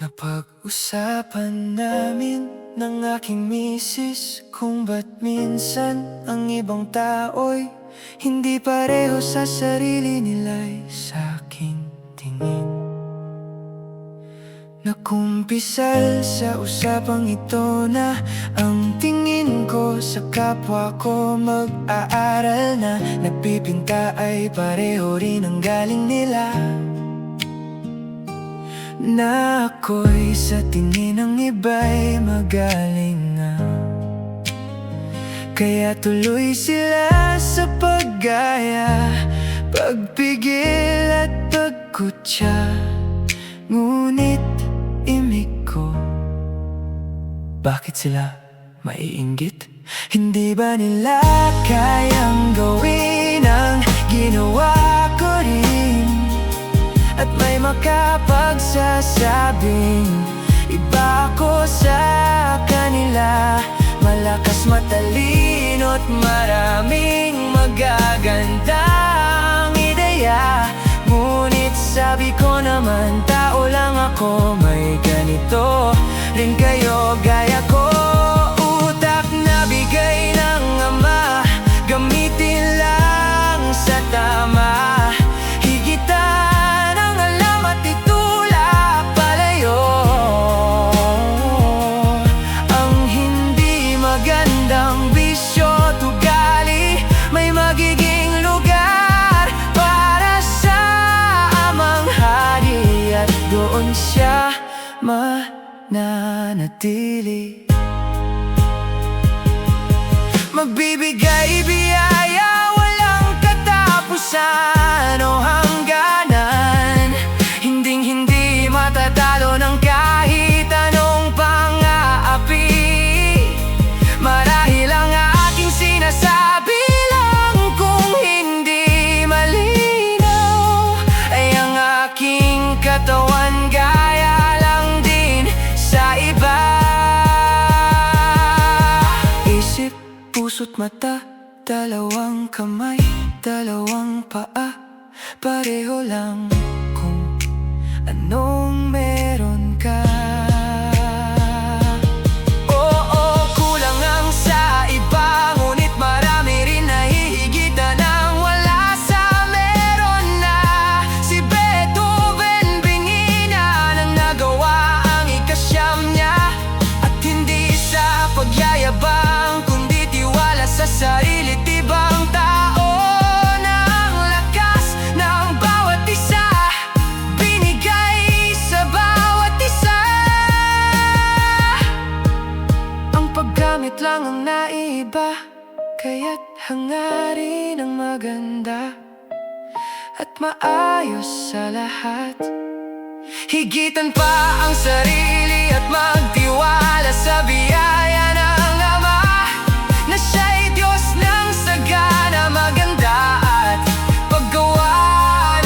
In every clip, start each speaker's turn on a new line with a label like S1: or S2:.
S1: Napag-usapan namin ng aking misis kung ba't minsan ang ibang tao'y hindi pareho sa sarili nila'y sa'king tingin. Nakumpisal sa usapang ito na ang tingin ko sa kapwa ko mag-aaral na nagpipinta ay pareho rin ang galing nila. Na ako'y sa tingin ng iba'y magaling nga, kaya tuloy sila sa paggaya, pagpigil at pagkutya. Ngunit imig ko, bakit sila maiinggit? Hindi ba nila kayang gawin ang ginawa ko rin? At may makapagsasabing iba ako sa kanila. Malakas, matalino at maraming magagandang ideya. Ngunit sabi ko naman, tao lang ako, may ganito rin kayo gaya ko. Utak na bigay ng Ama, gamitin lang sa tama. Doon siya mananatili, magbibigay biyaya, walang katapusan o hangganan. Hinding-hindi matatalo ng kahit anong pang-aapi. Marahil ang aking sinasabi lang kung hindi malinaw ay ang aking katawan gaya lang din sa iba. Isip, puso't mata, dalawang kamay, dalawang paa, pareho lang kung anong meron ka. Oo, kulang ang sa iba, ngunit marami rin nahihigitan ang wala sa meron na. Si Beethoven bingi na nang nagawa ang ikasyam niya, at hindi sa pagyayabang kundi tiwala sa sarili, tibang tao ng lakas ng bawat isa, binigay sa bawat isa. Ang paggamit lang ang naiba, kaya't hangarin ang maganda at maayos sa lahat. Higitan pa ang sarili at magtiwala sa biyaya ng Ama, na siya'y Diyos ng sagana, maganda at paggawa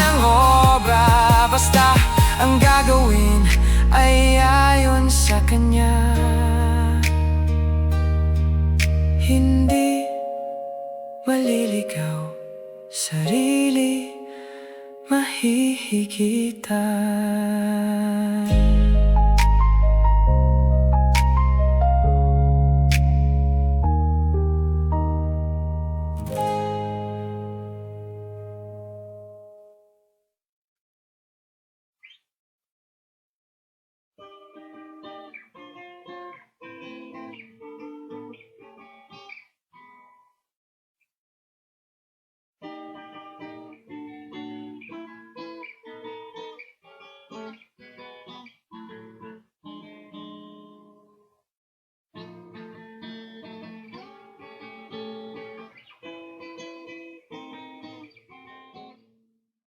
S1: ng obra. Basta ang gagawin ay ayon sa Kanya. Hindi maliligaw, sarili mahihigitan.